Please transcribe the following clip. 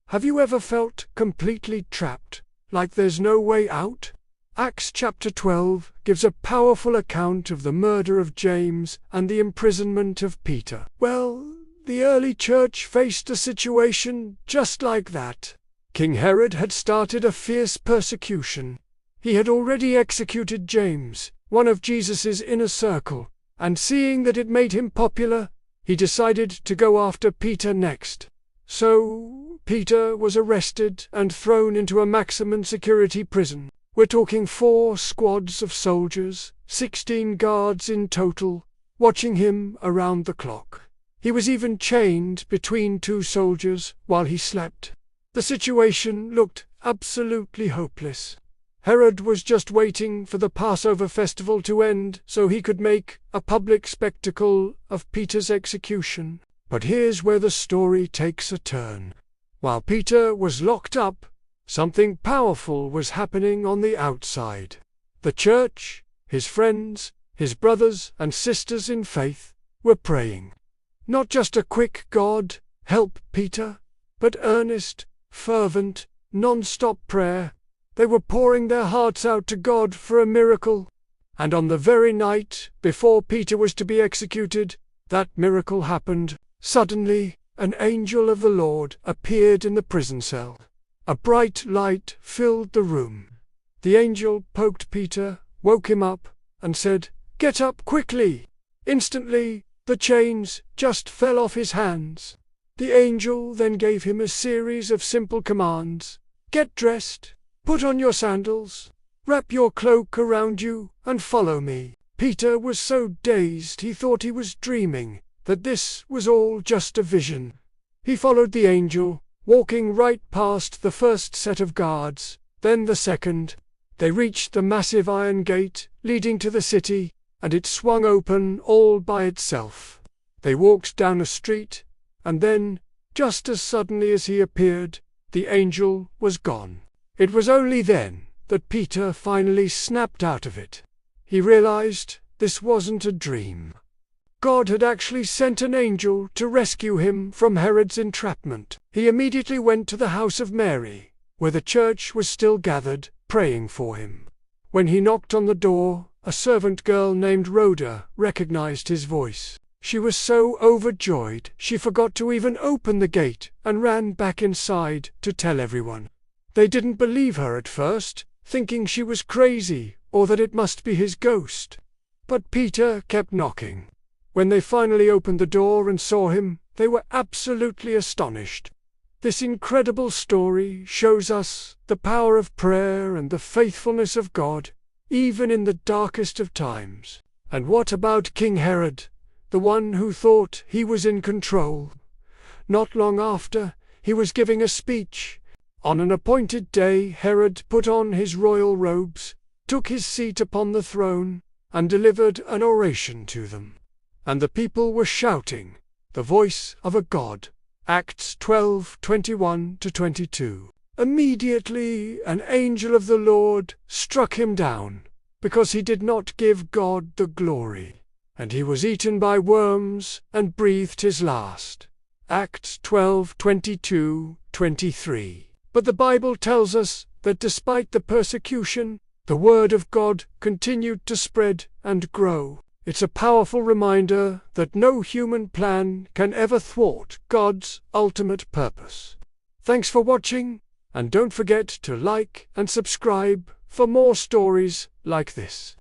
Have you ever felt completely trapped, like there's no way out? Acts chapter 12 gives a powerful account of the murder of James and the imprisonment of Peter. Well, the early church faced a situation just like that. King Herod had started a fierce persecution. He had already executed James, one of Jesus' inner circle, and seeing that it made him popular, he decided to go after Peter next. So, Peter was arrested and thrown into a maximum security prison. We're talking 4 squads of soldiers, 16 guards in total, watching him around the clock. He was even chained between 2 soldiers while he slept. The situation looked absolutely hopeless. Herod was just waiting for the Passover festival to end so he could make a public spectacle of Peter's execution. But here's where the story takes a turn. While Peter was locked up, something powerful was happening on the outside. The church, his friends, his brothers and sisters in faith, were praying. Not just a quick "God, help Peter," but earnest, fervent, non-stop prayer. They were pouring their hearts out to God for a miracle. And on the very night before Peter was to be executed, that miracle happened. Suddenly, an angel of the Lord appeared in the prison cell. A bright light filled the room. The angel poked Peter, woke him up, and said, "Get up quickly!" Instantly, the chains just fell off his hands. The angel then gave him a series of simple commands. "Get dressed, put on your sandals, wrap your cloak around you, and follow me." Peter was so dazed he thought he was dreaming, that this was all just a vision. He followed the angel, walking right past the first set of guards, then the second. They reached the massive iron gate leading to the city, and it swung open all by itself. They walked down a street, and then, just as suddenly as he appeared, the angel was gone. It was only then that Peter finally snapped out of it. He realized this wasn't a dream. God had actually sent an angel to rescue him from Herod's entrapment. He immediately went to the house of Mary, where the church was still gathered, praying for him. When he knocked on the door, a servant girl named Rhoda recognized his voice. She was so overjoyed she forgot to even open the gate and ran back inside to tell everyone. They didn't believe her at first, thinking she was crazy or that it must be his ghost. But Peter kept knocking. When they finally opened the door and saw him, they were absolutely astonished. This incredible story shows us the power of prayer and the faithfulness of God, even in the darkest of times. And what about King Herod, the one who thought he was in control? Not long after, he was giving a speech. On an appointed day, Herod put on his royal robes, took his seat upon the throne, and delivered an oration to them. And the people were shouting, "The voice of a God." Acts 12:21-22. Immediately an angel of the Lord struck him down, because he did not give God the glory. And he was eaten by worms and breathed his last. Acts 12:22-23. But the Bible tells us that despite the persecution, the word of God continued to spread and grow. It's a powerful reminder that no human plan can ever thwart God's ultimate purpose. Thanks for watching, and don't forget to like and subscribe for more stories like this.